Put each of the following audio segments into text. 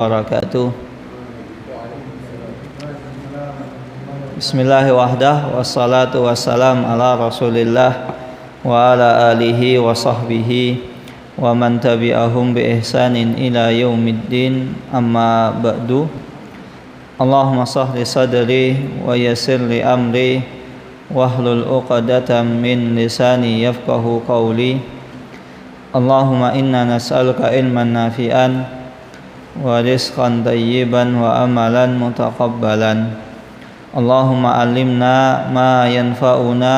Wabarakatuh. Bismillahirrahmanirrahim. Wassalatu wassalam ala Rasulillah wa ala alihi wa sahbihi wa man tabi'ahum bi ihsanin ila yaumiddin. Amma ba'du. Allahumma sahli sadri wa yassir li amri wahlul 'uqdatam min lisani yafqahu qawli. Allahumma inna nas'aluka ilman nafi'an wa rizqan tayyiban wa amalan mutaqabbalan. Allahumma alimna ma yanfa'una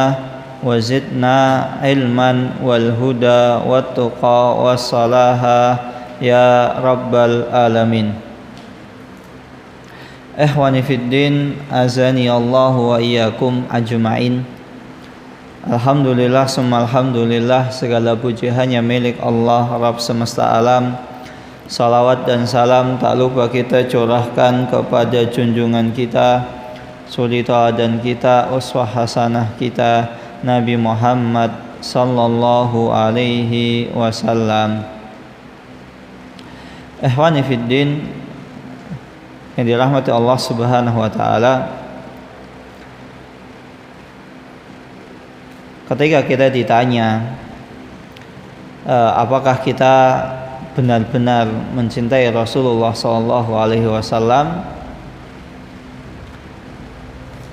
wa zidna ilman wal huda wat tuqa was salaha ya rabbal alamin. Ikhwani fid din, azani Allah wa iyyakum ajma'in. Alhamdulillah summa alhamdulillah, segala puji hanya milik Allah Rabb semesta alam. Salawat dan salam tak lupa kita curahkan kepada junjungan kita, suri tauladan kita, uswah hasanah kita, Nabi Muhammad sallallahu alaihi wasallam. Ikhwani fid din yang dirahmati Allah Subhanahu wa taala, ketika kita ditanya apakah kita benar-benar mencintai Rasulullah sallallahu alaihi wasallam,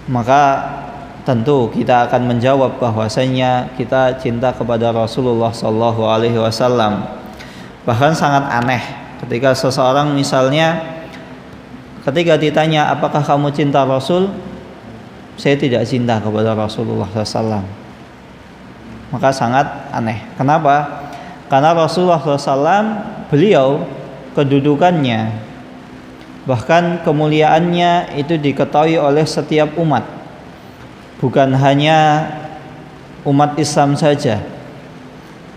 maka tentu kita akan menjawab bahwasanya kita cinta kepada Rasulullah sallallahu alaihi wasallam. Bahkan sangat aneh ketika seseorang misalnya ketika ditanya apakah kamu cinta Rasul, saya tidak cinta kepada Rasulullah SAW. Maka sangat aneh. Kenapa? Karena Rasulullah SAW, beliau kedudukannya, bahkan kemuliaannya itu diketahui oleh setiap umat, bukan hanya umat Islam saja.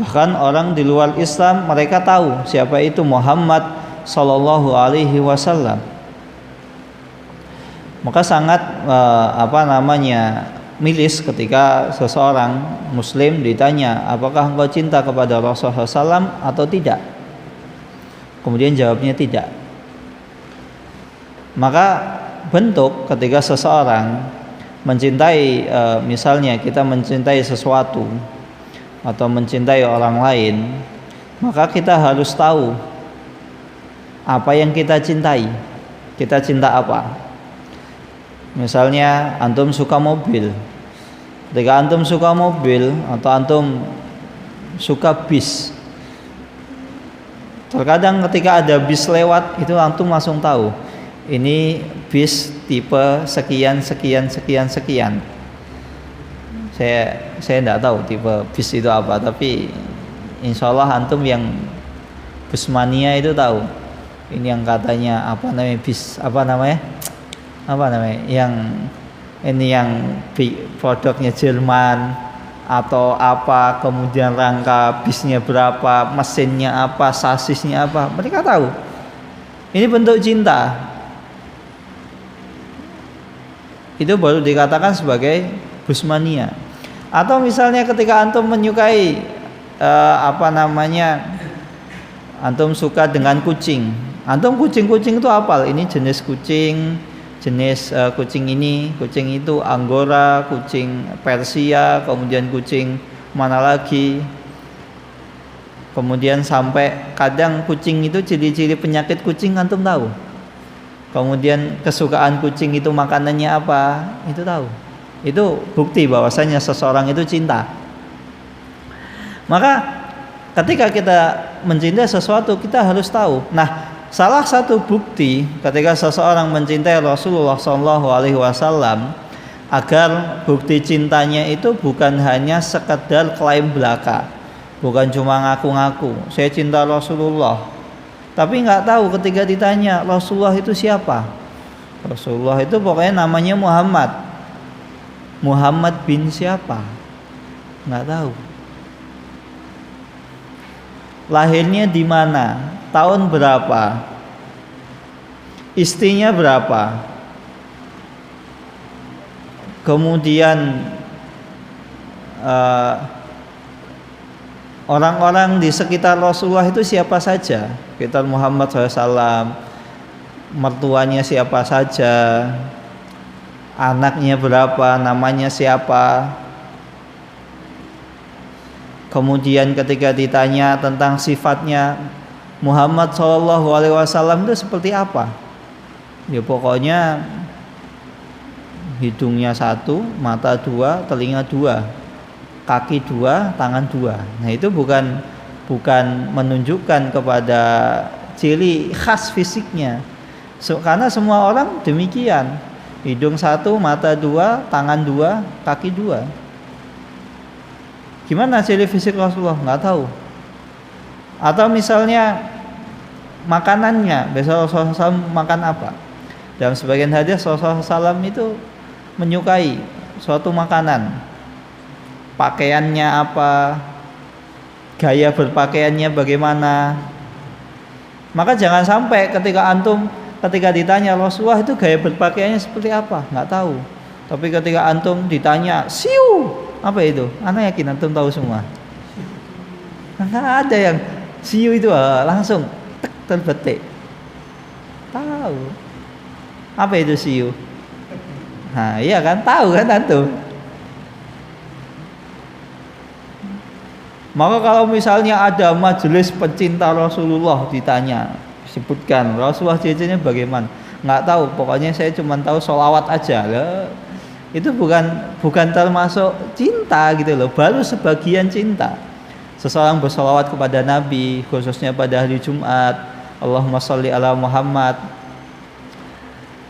Bahkan orang di luar Islam mereka tahu siapa itu Muhammad sallallahu alaihi wasallam. Maka sangat milis ketika seseorang muslim ditanya apakah engkau cinta kepada Rasulullah SAW atau tidak, kemudian jawabnya tidak. Maka bentuk ketika seseorang mencintai, misalnya kita mencintai sesuatu atau mencintai orang lain, maka kita harus tahu apa yang kita cintai. Kita cinta apa? Misalnya antum suka mobil. Ketika antum suka mobil atau antum suka bis, terkadang ketika ada bis lewat itu antum langsung tahu ini bis tipe sekian sekian sekian sekian. Saya tidak tahu tipe bis itu apa, tapi insya Allah antum yang busmania itu tahu. Ini yang katanya bis yang ini yang produknya Jerman atau apa, kemudian rangka bisnya berapa, mesinnya apa, sasisnya apa, mereka tahu. Ini bentuk cinta. Itu baru dikatakan sebagai busmania. Atau misalnya ketika antum menyukai antum suka dengan kucing. Antum kucing-kucing itu hafal, ini jenis kucing ini, kucing itu Anggora, kucing Persia, kemudian kucing mana lagi, kemudian sampai kadang kucing itu ciri-ciri penyakit kucing antum tahu, kemudian kesukaan kucing itu makanannya apa, itu tahu. Itu bukti bahwasanya seseorang itu cinta. Maka ketika kita mencintai sesuatu kita harus tahu. Nah, salah satu bukti ketika seseorang mencintai Rasulullah SAW agar bukti cintanya itu bukan hanya sekedar klaim belaka, bukan cuma ngaku-ngaku saya cinta Rasulullah, tapi nggak tahu ketika ditanya Rasulullah itu siapa. Rasulullah itu pokoknya namanya Muhammad bin siapa, nggak tahu. Lahirnya di mana, tahun berapa, istrinya berapa, kemudian orang-orang di sekitar Rasulullah itu siapa saja, sekitar Muhammad SAW, mertuanya siapa saja, anaknya berapa, namanya siapa. Kemudian ketika ditanya tentang sifatnya Muhammad SAW itu seperti apa? Ya pokoknya hidungnya satu, mata dua, telinga dua, kaki dua, tangan dua. Nah itu bukan menunjukkan kepada ciri khas fisiknya. Karena semua orang demikian, hidung satu, mata dua, tangan dua, kaki dua. Gimana ciri fisik Rasulullah? Nggak tahu. Atau misalnya makanannya, besok Rasulullah SAW makan apa? Dalam sebagian hadis Rasulullah SAW itu menyukai suatu makanan, pakaiannya apa, gaya berpakaiannya bagaimana. Maka jangan sampai ketika ditanya Rasulullah itu gaya berpakaiannya seperti apa, nggak tahu. Tapi ketika antum ditanya siu, apa itu? Ana yakin antum tahu semua. Nggak ada yang siu itu langsung terbetik. Tahu. Apa itu siu? Nah, iya kan, tahu kan antum. Maka kalau misalnya ada majelis pecinta Rasulullah ditanya, sebutkan Rasulullah ciri-cirinya bagaimana? Nggak tahu, pokoknya saya cuma tahu sholawat aja loh. Itu bukan termasuk cinta gitu loh, baru sebagian cinta. Seseorang bersolawat kepada Nabi, khususnya pada hari Jumat, Allahumma sholli ala Muhammad.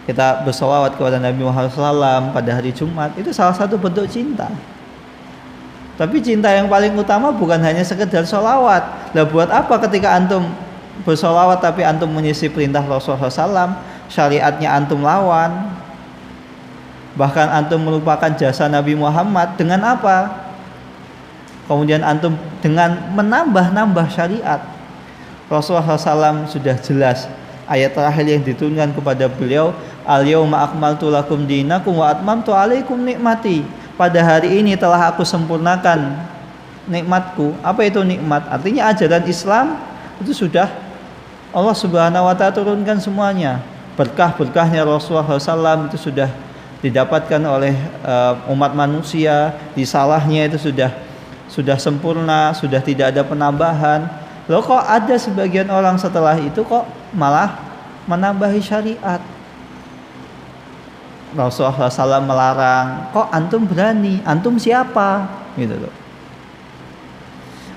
Kita bersolawat kepada Nabi Muhammad SAW pada hari Jumat, itu salah satu bentuk cinta. Tapi cinta yang paling utama bukan hanya sekedar solawat. Lah buat apa ketika antum bersolawat tapi antum menyisi perintah Rasulullah SAW, syariatnya antum lawan, bahkan antum melupakan jasa Nabi Muhammad dengan apa? Kemudian antum dengan menambah syariat. Rasulullah SAW sudah jelas ayat terakhir yang diturunkan kepada beliau, al-yauma akmaltu lakum dinakum wa atmamtu alaikum nikmati. Pada hari ini telah aku sempurnakan nikmatku. Apa itu nikmat? Artinya ajaran Islam itu sudah Allah Subhanahu wa taala turunkan semuanya. Berkah-berkahnya Rasulullah SAW itu sudah didapatkan oleh umat manusia. Disalahnya itu sudah sempurna, sudah tidak ada penambahan. Loh kok ada sebagian orang setelah itu kok malah menambahi syariat? Rasulullah SAW melarang. Kok antum berani? Antum siapa? Gitu loh.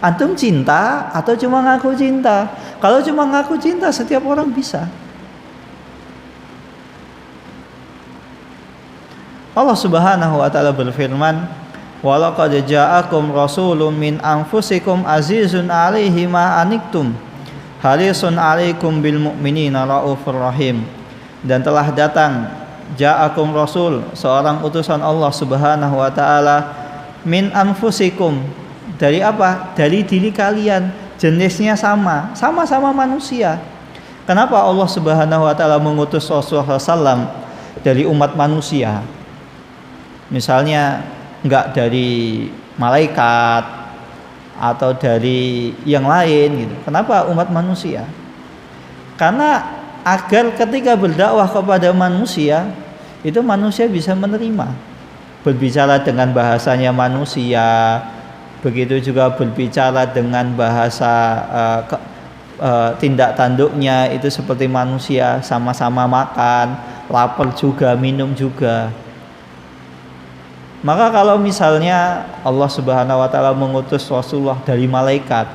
Antum cinta atau cuma ngaku cinta? Kalau cuma ngaku cinta setiap orang bisa. Allah Subhanahu wa taala berfirman, "Walaqad ja'akum rasulun min anfusikum azizun 'alaihi ma anittum harisun 'alaikum bil mu'minina raufur rahim." Dan telah datang ja'akum rasul, seorang utusan Allah Subhanahu wa taala, min anfusikum, dari apa? Dari diri kalian, jenisnya sama-sama manusia. Kenapa Allah Subhanahu wa taala mengutus Rasulullah SAW dari umat manusia? Misalnya enggak dari malaikat atau dari yang lain gitu. Kenapa umat manusia? Karena agar ketika berdakwah kepada manusia itu manusia bisa menerima, berbicara dengan bahasanya manusia, begitu juga berbicara dengan bahasa tindak tanduknya itu seperti manusia, sama-sama makan, lapar juga, minum juga. Maka kalau misalnya Allah Subhanahu wa taala mengutus Rasulullah dari malaikat,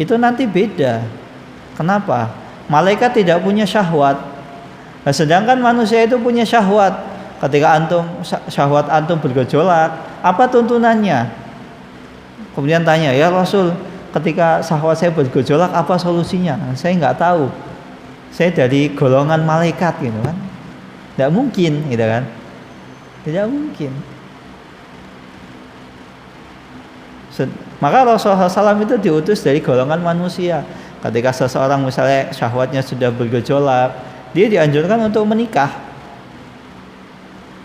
itu nanti beda. Kenapa? Malaikat tidak punya syahwat. Nah, sedangkan manusia itu punya syahwat. Ketika syahwat antum bergejolak, apa tuntunannya? Kemudian tanya, ya Rasul, ketika syahwat saya bergejolak, apa solusinya? Nah, saya nggak tahu. Saya dari golongan malaikat, gitu kan? Tidak mungkin, gitu kan? Tidak mungkin. Maka Rasulullah SAW itu diutus dari golongan manusia. Ketika seseorang misalnya syahwatnya sudah bergejolak, dia dianjurkan untuk menikah.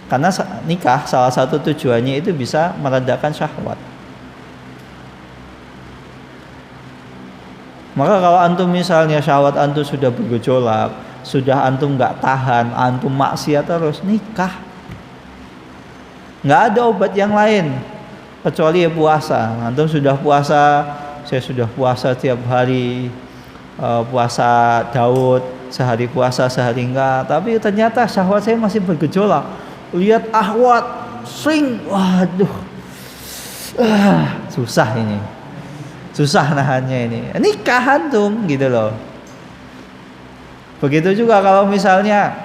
Karena nikah salah satu tujuannya itu bisa meredakan syahwat. Maka kalau antum misalnya syahwat antum sudah bergejolak, sudah antum nggak tahan, antum maksiat terus, nikah. Nggak ada obat yang lain kecuali ya puasa. Antum sudah puasa, saya sudah puasa tiap hari, puasa Daud, sehari puasa sehari enggak, tapi ternyata syahwat saya masih bergejolak. Lihat ahwat sering, waduh, susah ini, susah nahannya ini. Nikah antum gitu loh. Begitu juga kalau misalnya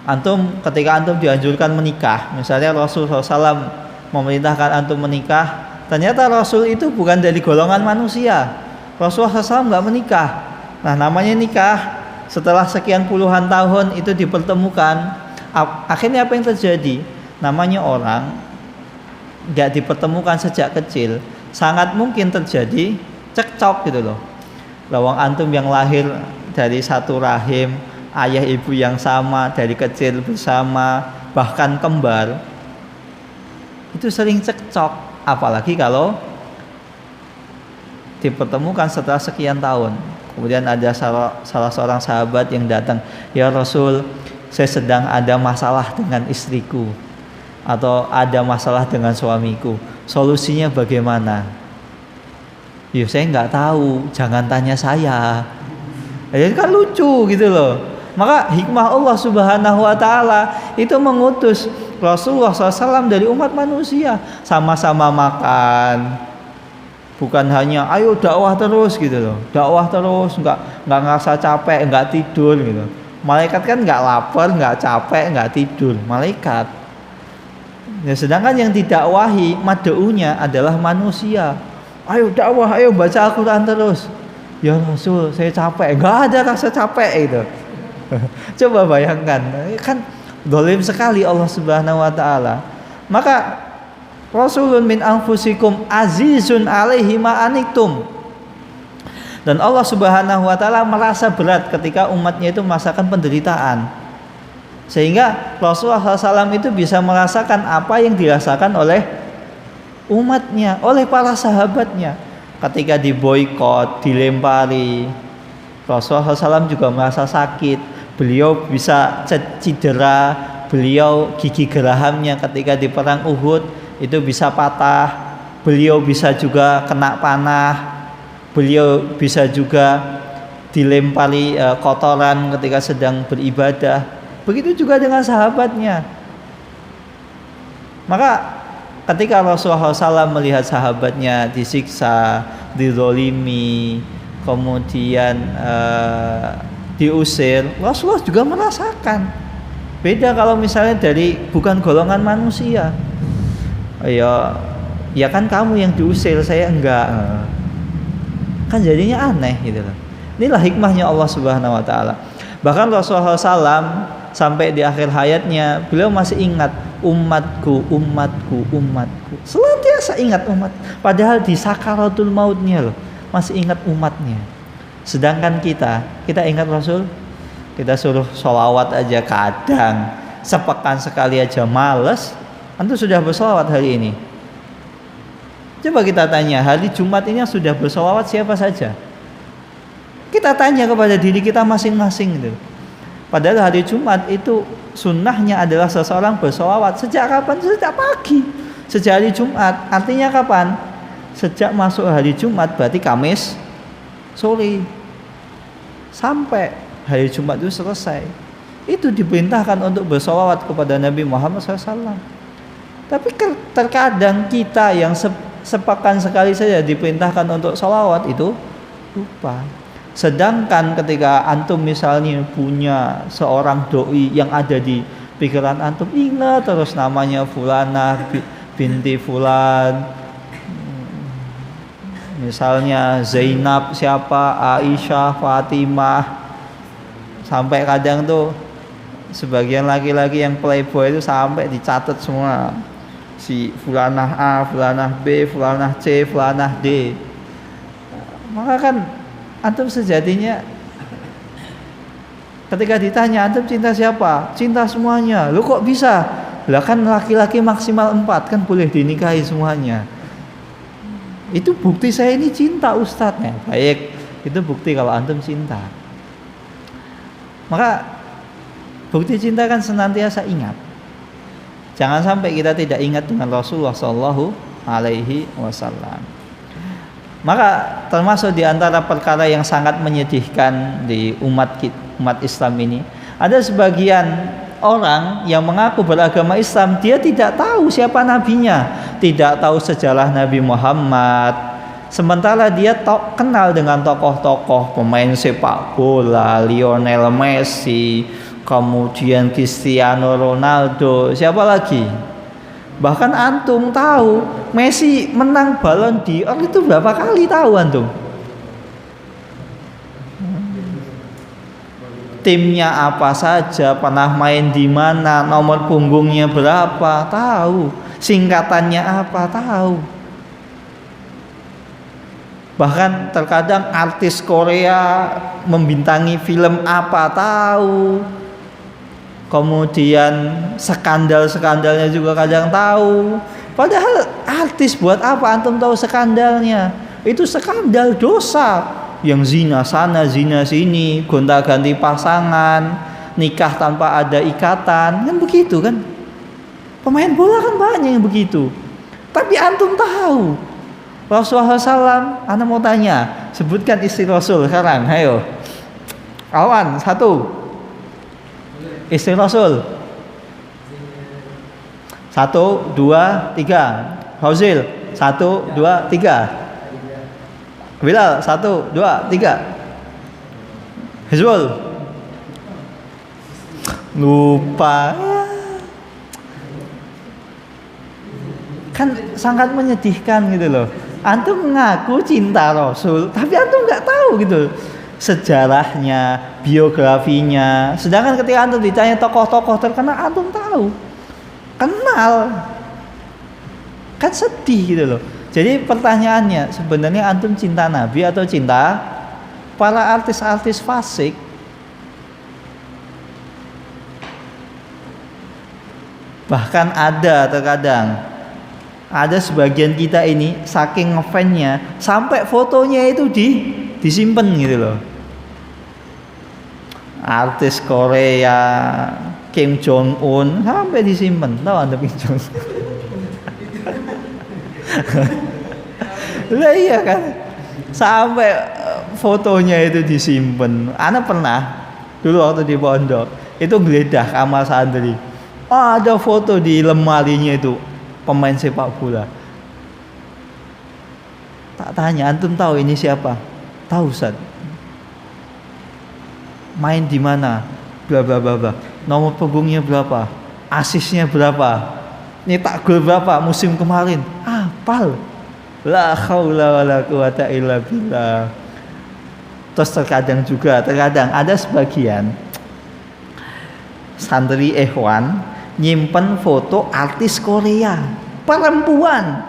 antum, ketika antum dianjurkan menikah, misalnya Rasul SAW memerintahkan antum menikah, ternyata Rasul itu bukan dari golongan manusia. Rasulullah SAW nggak menikah. Nah, namanya nikah setelah sekian puluhan tahun itu dipertemukan. Akhirnya apa yang terjadi? Namanya orang nggak dipertemukan sejak kecil, sangat mungkin terjadi cekcok gitu loh. Lawang antum yang lahir dari satu rahim, ayah ibu yang sama, dari kecil bersama, bahkan kembar, itu sering cekcok. Apalagi kalau dipertemukan setelah sekian tahun. Kemudian ada salah seorang sahabat yang datang, ya Rasul, saya sedang ada masalah dengan istriku, atau ada masalah dengan suamiku, solusinya bagaimana? Ya saya nggak tahu, jangan tanya saya. Ya kan lucu gitu loh. Maka hikmah Allah Subhanahu wa taala itu mengutus Rasulullah SAW dari umat manusia, sama-sama makan. Bukan hanya ayo dakwah terus gitu loh. Dakwah terus, nggak ngerasa capek, nggak tidur gitu. Malaikat kan nggak lapar, nggak capek, nggak tidur. Malaikat. Ya, sedangkan yang didakwahi mad'unya adalah manusia. Ayo dakwah, ayo baca Al-Quran terus. Ya Rasul, saya capek. Nggak ada rasa capek itu. Coba bayangkan, kan dolim sekali Allah Subhanahu wa taala. Maka Rasulun min anfusikum azizun alaihi ma anittum. Dan Allah Subhanahu wa taala merasa berat ketika umatnya itu merasakan penderitaan. Sehingga Rasulullah SAW itu bisa merasakan apa yang dirasakan oleh umatnya, oleh para sahabatnya. Ketika diboikot, dilempari, Rasulullah SAW juga merasa sakit. Beliau bisa cedera, beliau gigi gerahamnya ketika di perang Uhud itu bisa patah, beliau bisa juga kena panah, beliau bisa juga dilempari kotoran ketika sedang beribadah. Begitu juga dengan sahabatnya. Maka ketika Rasulullah SAW melihat sahabatnya disiksa, dizolimi, kemudian diusir, Rasulullah juga merasakan. Beda kalau misalnya dari bukan golongan manusia. Ya kan kamu yang diusir, saya enggak. Kan jadinya aneh gitu loh. Inilah hikmahnya Allah Subhanahu wa taala. Bahkan Rasulullah SAW sampai di akhir hayatnya beliau masih ingat umatku, umatku, umatku. Senantiasa ingat umat. Padahal di sakaratul mautnya loh masih ingat umatnya. Sedangkan kita ingat Rasul, kita suruh sholawat aja kadang, sepekan sekali aja males. Antum sudah bersolawat hari ini? Coba kita tanya, hari Jumat ini yang sudah bersolawat siapa saja? Kita tanya kepada diri kita masing-masing gitu. Padahal hari Jumat itu sunnahnya adalah seseorang bersolawat. Sejak kapan? Sejak pagi. Sejak hari Jumat. Artinya kapan? Sejak masuk hari Jumat berarti Kamis sore. Sampai hari Jumat itu selesai. Itu diperintahkan untuk bersolawat kepada Nabi Muhammad SAW. Tapi terkadang kita yang sepekan sekali saja diperintahkan untuk sholawat itu lupa. Sedangkan ketika antum misalnya punya seorang doi yang ada di pikiran antum, ingat terus namanya Fulanah binti Fulan, misalnya Zainab siapa, Aisyah, Fatimah. Sampai kadang tuh sebagian laki-laki yang playboy itu sampai dicatat semua, si Fulanah A, Fulanah B, Fulanah C, Fulanah D. Maka kan antum sejatinya ketika ditanya antum cinta siapa? Cinta semuanya. Lu kok bisa? Lah kan laki-laki maksimal 4 kan boleh dinikahi semuanya. Itu bukti saya ini cinta Ustadz. Baik, itu bukti kalau antum cinta. Maka bukti cinta kan senantiasa ingat. Jangan sampai kita tidak ingat dengan Rasulullah Shallallahu Alaihi Wasallam. Maka termasuk di antara perkara yang sangat menyedihkan di umat Islam ini, ada sebagian orang yang mengaku beragama Islam, dia tidak tahu siapa nabinya, tidak tahu sejarah Nabi Muhammad. Sementara dia kenal dengan tokoh-tokoh pemain sepak bola, Lionel Messi, kemudian Cristiano Ronaldo, siapa lagi? Bahkan antum tahu Messi menang Ballon d'Or itu berapa kali, tahu antum? Timnya apa saja, pernah main di mana, nomor punggungnya berapa, tahu. Singkatannya apa, tahu. Bahkan terkadang artis Korea membintangi film apa, tahu. Kemudian skandal-skandalnya juga kadang tahu. Padahal artis buat apa antum tahu skandalnya? Itu skandal dosa. Yang zina sana, zina sini, gonta-ganti pasangan, nikah tanpa ada ikatan, kan begitu kan? Pemain bola kan banyak yang begitu. Tapi antum tahu Rasulullah SAW, anda mau tanya, sebutkan istri Rasul sekarang, ayo. Awan, satu. Istri Rasul. 1, 2, 3. Fauzil, 1, 2, 3. Bilal, 1, 2, 3. Hizbul. Lupa. Kan sangat menyedihkan gitu loh. Antum mengaku cinta Rasul, tapi antum nggak tahu gitu sejarahnya, biografinya. Sedangkan ketika antum ditanya tokoh-tokoh terkenal, antum tahu, kenal. Kan sedih gitu loh. Jadi pertanyaannya, sebenarnya antum cinta Nabi atau cinta para artis-artis fasik? Bahkan ada terkadang ada sebagian kita ini saking ngefansnya sampai fotonya itu disimpan gitu loh. Artis Korea Kim Jong Un sampai disimpan, tahu anda Kim Jong Un? Lah iya kan, sampai fotonya itu disimpan. Ana pernah dulu waktu di pondok itu geledah kamar santri, ada foto di lemarinya itu pemain sepak bola. Tak tanya, antum tahu ini siapa? Tahu Ustaz. Main di mana? Bla bla bla bla. Nomor punggungnya berapa? Asisnya berapa? Nyetak gol berapa musim kemarin? Hafal. La haula wala quwata illa billah. Terus terkadang ada sebagian santri ikhwan nyimpen foto artis Korea perempuan,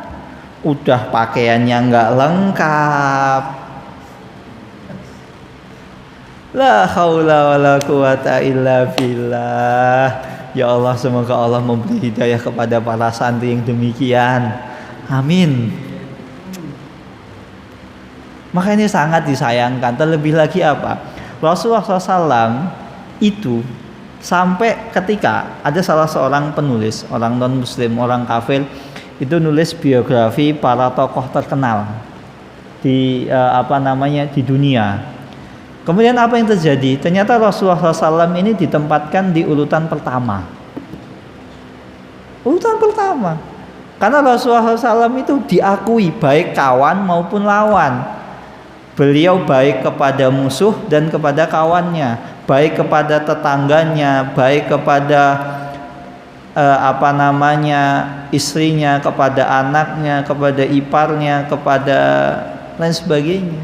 udah pakaiannya nggak lengkap. La haula wala quwata illa billah. Ya Allah, semoga Allah memberi hidayah kepada para santri yang demikian, amin. Maka ini sangat disayangkan. Terlebih lagi apa, Rasulullah SAW itu sampai ketika ada salah seorang penulis, orang non muslim, orang kafir, itu nulis biografi para tokoh terkenal di di dunia. Kemudian apa yang terjadi? Ternyata Rasulullah SAW ini ditempatkan di urutan pertama. Urutan pertama. Karena Rasulullah SAW itu diakui baik kawan maupun lawan. Beliau baik kepada musuh dan kepada kawannya, baik kepada tetangganya, baik kepada istrinya, kepada anaknya, kepada iparnya, kepada lain sebagainya.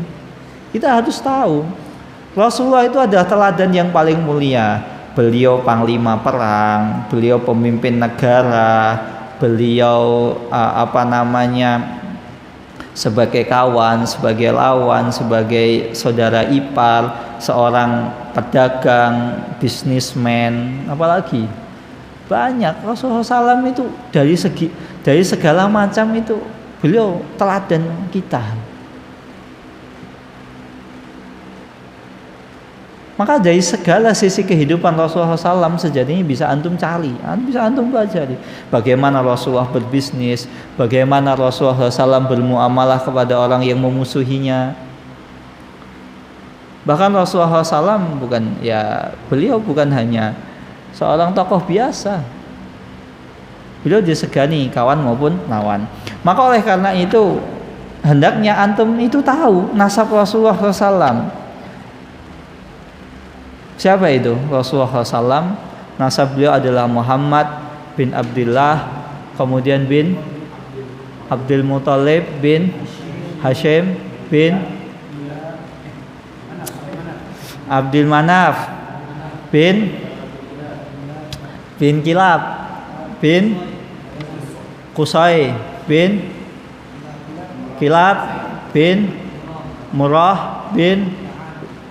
Kita harus tahu Rasulullah itu adalah teladan yang paling mulia. Beliau panglima perang, beliau pemimpin negara, beliau sebagai kawan, sebagai lawan, sebagai saudara ipar, seorang pedagang, bisnismen, apalagi banyak. Rasulullah SAW itu dari segala macam itu beliau teladan kita. Maka dari segala sisi kehidupan Rasulullah SAW sejatinya bisa antum cari, bisa antum pelajari. Bagaimana Rasulullah berbisnis, bagaimana Rasulullah SAW bermuamalah kepada orang yang memusuhinya. Bahkan Rasulullah SAW beliau bukan hanya seorang tokoh biasa. Beliau disegani kawan maupun lawan. Maka oleh karena itu hendaknya antum itu tahu nasab Rasulullah SAW. Siapa itu Rasulullah SAW? Nasab beliau adalah Muhammad bin Abdullah, kemudian bin Abdul Muthalib bin Hashim bin Abdul Manaf bin Kilab bin Qusay bin Kilab bin Murrah bin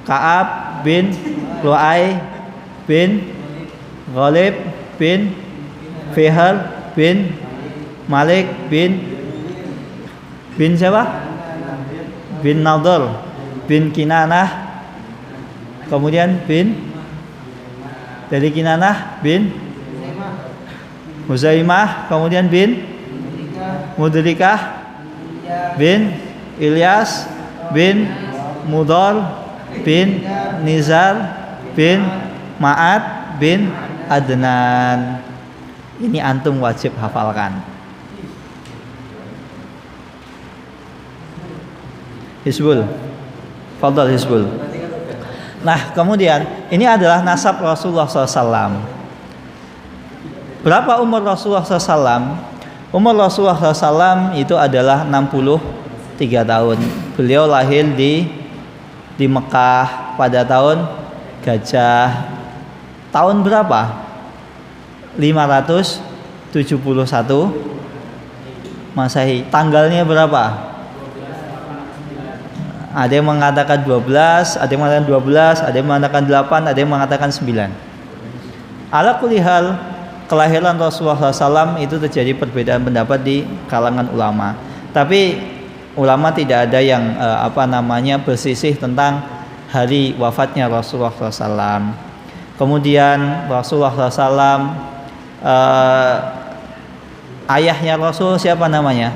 Ka'ab bin Lu'ay bin Ghalib bin Fihr bin Malik bin siapa? Bin Nadhr bin Kinanah, kemudian dari Kinanah bin Huzaimah, kemudian bin Mudrikah bin Ilyas bin Mudar bin Nizar bin Ma'ad bin Adnan. Ini antum wajib hafalkan. Hizbul, fadal Hizbul. Nah kemudian ini adalah nasab Rasulullah SAW. Berapa umur Rasulullah SAW? Umur Rasulullah SAW itu adalah 63 tahun. Beliau lahir di Mekah pada tahun Gajah. Tahun berapa? 571 Masehi. Tanggalnya berapa? Ada yang mengatakan 12, ada yang mengatakan 12, ada yang mengatakan 8, ada yang mengatakan 9. Ala kulli hal, kelahiran Rasulullah SAW itu terjadi perbedaan pendapat di kalangan ulama. Tapi ulama tidak ada yang bersisih tentang hari wafatnya Rasulullah SAW. Kemudian Rasulullah SAW, ayahnya Rasul siapa namanya?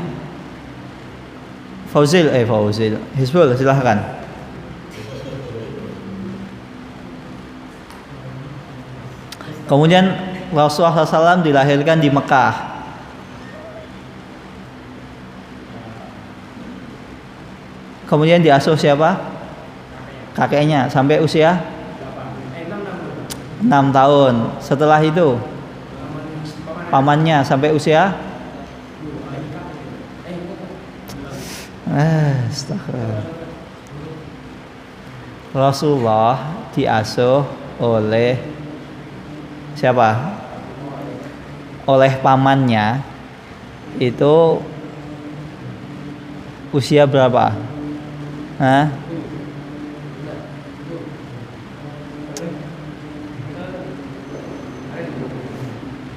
Fauzil. Hizbul, silahkan. Kemudian Rasulullah SAW dilahirkan di Mekah. Kemudian diasuh siapa? Kakeknya sampai usia 6 tahun. Setelah itu pamannya sampai usia Astagfirullah. Rasulullah diasuh oleh siapa? Oleh pamannya. Itu usia berapa?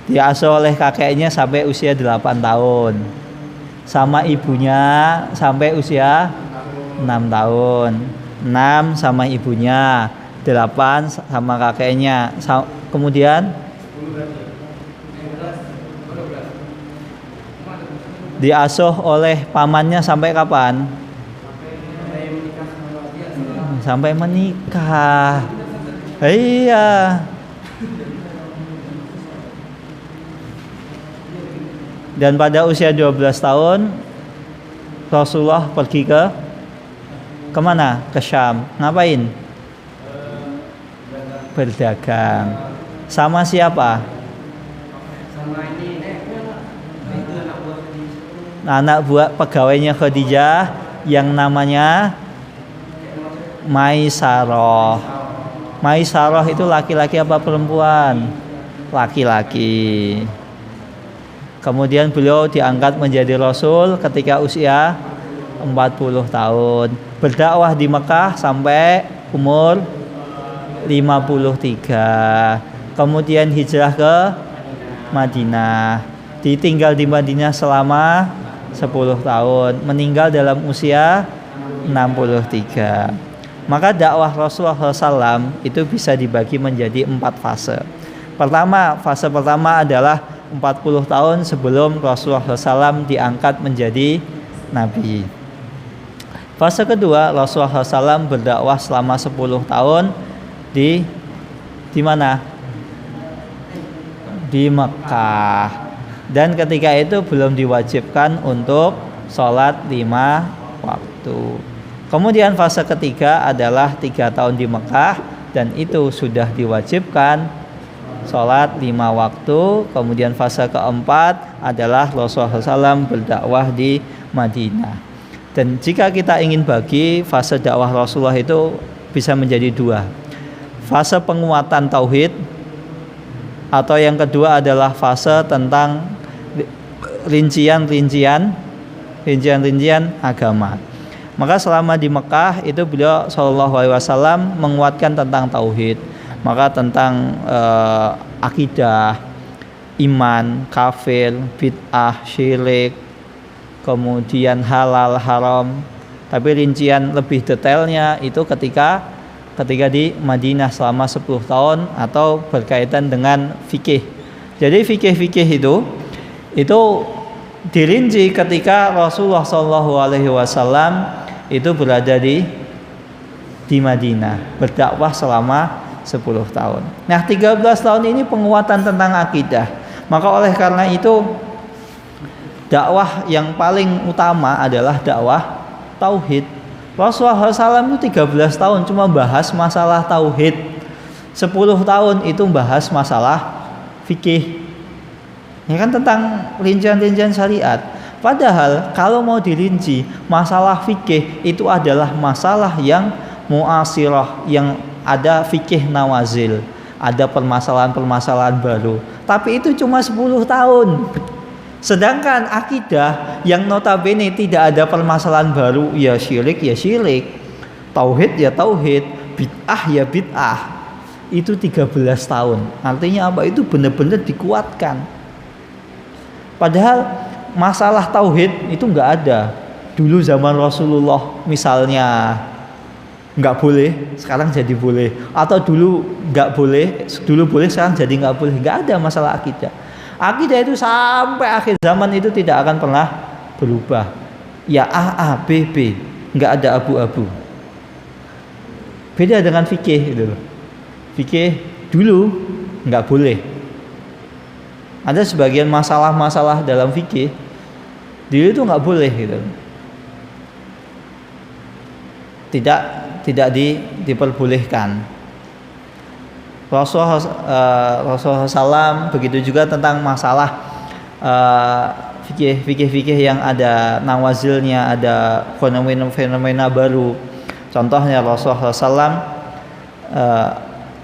Diasuh oleh kakeknya sampai usia 8 tahun. Sama ibunya sampai usia 6 tahun. 6 sama ibunya, 8 sama kakeknya. Kemudian diasuh oleh pamannya sampai kapan? Sampai menikah. Iya. Dan pada usia 12 tahun Rasulullah pergi kemana? Ke Syam. Ngapain? Berdagang. Sama siapa? Anak buah pegawainya Khadijah yang namanya Maisarah. Maisarah itu laki-laki apa perempuan? Laki-laki. Kemudian beliau diangkat menjadi Rasul ketika usia 40 tahun. Berdakwah di Mekah sampai umur 53. Kemudian hijrah ke Madinah. Ditinggal di Madinah selama 10 tahun. Meninggal dalam usia 63. Maka dakwah Rasulullah SAW itu bisa dibagi menjadi 4 fase. Fase pertama adalah 40 tahun sebelum Rasulullah SAW diangkat menjadi Nabi. Fase kedua, Rasulullah SAW berdakwah selama 10 tahun di mana? Di Mekah. Dan ketika itu belum diwajibkan untuk sholat 5 waktu. Kemudian fase ketiga adalah 3 tahun di Mekah dan itu sudah diwajibkan sholat 5 waktu. Kemudian fase keempat adalah Rasulullah SAW berdakwah di Madinah. Dan jika kita ingin bagi fase dakwah Rasulullah itu bisa menjadi 2. Fase penguatan tauhid, atau yang kedua adalah fase tentang rincian-rincian agama. Maka selama di Mekah itu beliau Shallallahu Alaihi Wasallam menguatkan tentang tauhid, maka tentang akidah, iman, kafir, bid'ah, syirik, kemudian halal, haram. Tapi rincian lebih detailnya itu ketika di Madinah selama 10 tahun atau berkaitan dengan fikih. Jadi fikih itu dirinci ketika Rasulullah Shallallahu Alaihi Wasallam itu berada di Madinah, berdakwah selama 10 tahun. Nah, 13 tahun ini penguatan tentang akidah. Maka oleh karena itu dakwah yang paling utama adalah dakwah tauhid. Rasulullah SAW itu 13 tahun cuma bahas masalah tauhid. 10 tahun itu bahas masalah fikih. Ya kan, tentang rincian-rincian syariat. Padahal kalau mau dirinci, masalah fikih itu adalah masalah yang muasirah, yang ada fikih nawazil, ada permasalahan-permasalahan baru. Tapi itu cuma 10 tahun. Sedangkan akidah yang notabene tidak ada permasalahan baru, ya syirik, tauhid ya tauhid, bid'ah ya bid'ah. Itu 13 tahun. Artinya apa? Itu benar-benar dikuatkan. Padahal masalah tauhid itu nggak ada. Dulu zaman Rasulullah misalnya nggak boleh, sekarang jadi boleh. Atau dulu nggak boleh, dulu boleh, sekarang jadi nggak boleh. Nggak ada masalah akidah. Akidah itu sampai akhir zaman itu tidak akan pernah berubah. Ya A, B, B. Nggak ada abu-abu. Beda dengan fikih gitu. Fikih dulu nggak boleh. Ada sebagian masalah-masalah dalam fikih dulu itu nggak boleh gitu. Tidak diperbolehkan. Rasulullah SAW begitu juga tentang masalah fikih yang ada nawazilnya, ada fenomena baru. Contohnya Rasulullah SAW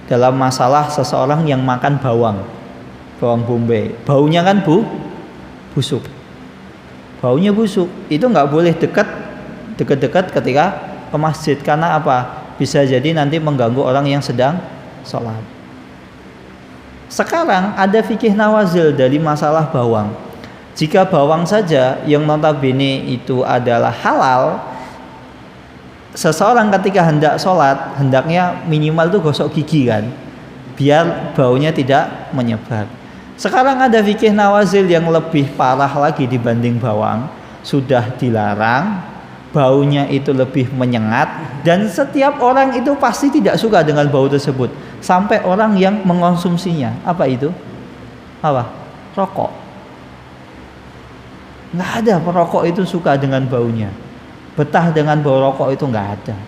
dalam masalah seseorang yang makan bawang bombay, baunya kan busuk. Baunya busuk, itu nggak boleh dekat-dekat ketika ke masjid. Karena apa? Bisa jadi nanti mengganggu orang yang sedang sholat. Sekarang ada fikih nawazil dari masalah bawang. Jika bawang saja yang notabene itu adalah halal, seseorang ketika hendak sholat hendaknya minimal tuh gosok gigi kan, biar baunya tidak menyebar. Sekarang ada fikih nawazil yang lebih parah lagi dibanding bawang. Sudah dilarang, baunya itu lebih menyengat, dan setiap orang itu pasti tidak suka dengan bau tersebut. Sampai orang yang mengonsumsinya. Apa itu? Apa? Rokok. Nggak ada perokok itu suka dengan baunya. Betah dengan bau rokok itu nggak ada.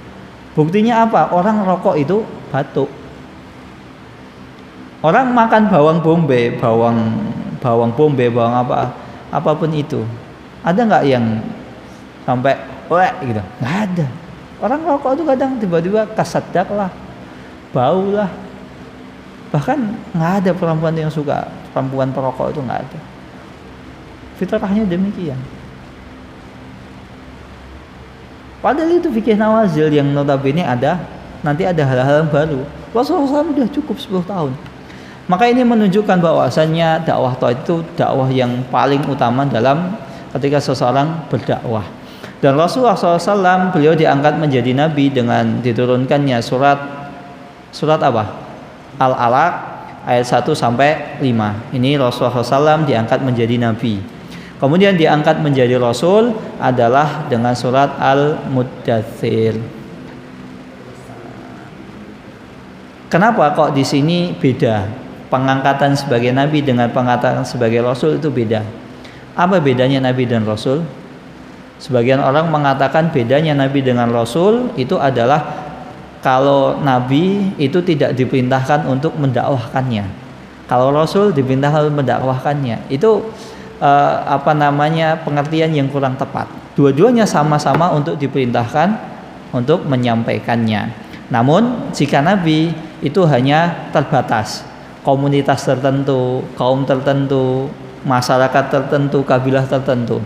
Buktinya apa? Orang rokok itu batuk. Orang makan bawang bombay, bawang apapun itu, ada nggak yang sampai gitu? Nggak ada. Orang rokok itu kadang tiba-tiba kasadak lah, bau lah. Bahkan nggak ada perempuan yang suka, perempuan perokok itu nggak ada. Fitrahnya demikian. Padahal itu fikih nawazil yang notabene nanti ada hal-hal yang baru. Rasulullah SAW sudah cukup 10 tahun. Maka ini menunjukkan bahwasannya dakwah tauhid itu dakwah yang paling utama dalam ketika seseorang berdakwah. Dan Rasulullah SAW beliau diangkat menjadi nabi dengan diturunkannya surat apa? Al-Alaq ayat 1 sampai 5. Ini Rasulullah SAW diangkat menjadi nabi. Kemudian diangkat menjadi rasul adalah dengan surat Al-Muddatsir. Kenapa kok di sini beda? Pengangkatan sebagai nabi dengan pengangkatan sebagai rasul itu beda. Apa bedanya nabi dan rasul? Sebagian orang mengatakan bedanya nabi dengan rasul itu adalah kalau nabi itu tidak diperintahkan untuk mendakwahkannya. Kalau rasul diperintahkan untuk mendakwahkannya. Itu pengertian yang kurang tepat. Dua-duanya sama-sama untuk diperintahkan untuk menyampaikannya. Namun jika nabi itu hanya terbatas, komunitas tertentu, kaum tertentu, masyarakat tertentu, kabilah tertentu.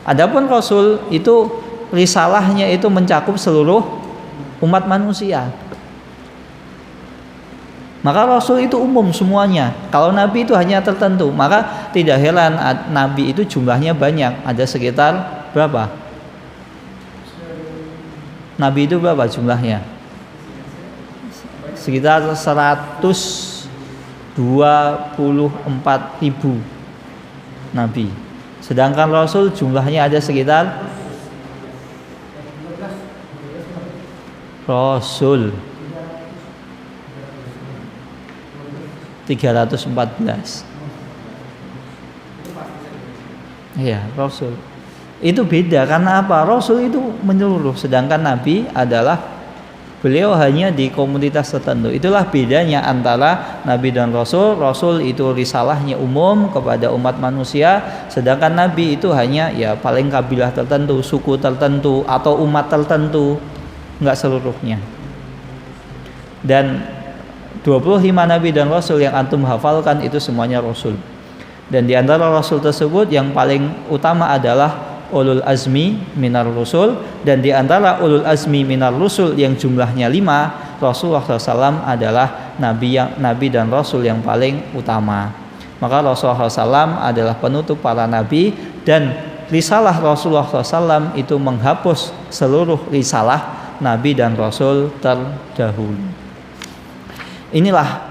Adapun rasul itu risalahnya itu mencakup seluruh umat manusia. Maka rasul itu umum semuanya. Kalau nabi itu hanya tertentu, maka tidak heran nabi itu jumlahnya banyak. Ada sekitar berapa? Nabi itu berapa jumlahnya? Sekitar 124.000 nabi. Sedangkan rasul jumlahnya ada sekitar rasul 314. Iya, rasul. Itu beda karena apa? Rasul itu menyeluruh, sedangkan nabi adalah beliau hanya di komunitas tertentu. Itulah bedanya antara nabi dan rasul. Rasul itu risalahnya umum kepada umat manusia, sedangkan nabi itu hanya ya paling kabilah tertentu, suku tertentu atau umat tertentu, enggak seluruhnya. Dan 25 nabi dan rasul yang antum hafalkan itu semuanya rasul. Dan di antara rasul tersebut yang paling utama adalah ulul azmi minar rusul, dan di antara ulul azmi minar rusul yang jumlahnya 5, Rasulullah SAW adalah nabi dan rasul yang paling utama. Maka Rasulullah SAW adalah penutup para nabi, dan risalah Rasulullah SAW itu menghapus seluruh risalah nabi dan rasul terdahulu. Inilah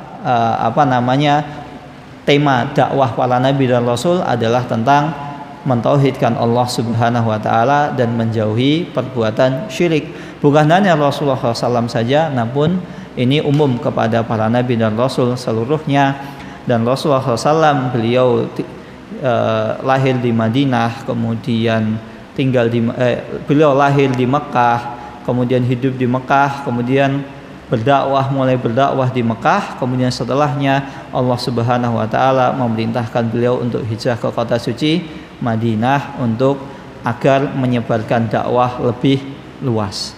tema dakwah para nabi dan rasul adalah tentang mentauhidkan Allah Subhanahu wa taala dan menjauhi perbuatan syirik. Bukan hanya Rasulullah SAW saja, namun ini umum kepada para nabi dan rasul seluruhnya. Dan Rasulullah SAW beliau lahir di Madinah, kemudian beliau lahir di Mekah, kemudian hidup di Mekah, kemudian mulai berdakwah di Mekah, kemudian setelahnya Allah Subhanahu wa taala memerintahkan beliau untuk hijrah ke kota suci Madinah untuk agar menyebarkan dakwah lebih luas.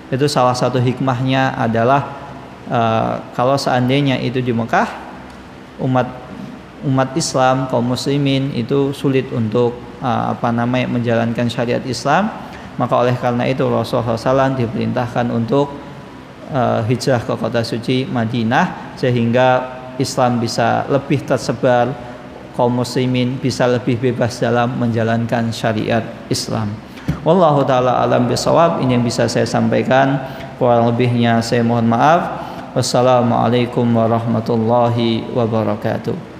Itu salah satu hikmahnya adalah kalau seandainya itu di Mekah, umat Islam, kaum muslimin itu sulit untuk menjalankan syariat Islam, maka oleh karena itu Rasulullah SAW diperintahkan untuk hijrah ke kota suci Madinah sehingga Islam bisa lebih tersebar, kaum muslimin bisa lebih bebas dalam menjalankan syariat Islam. Wallahu taala alam bisawab. Ini yang bisa saya sampaikan, kurang lebihnya saya mohon maaf. Wassalamualaikum warahmatullahi wabarakatuh.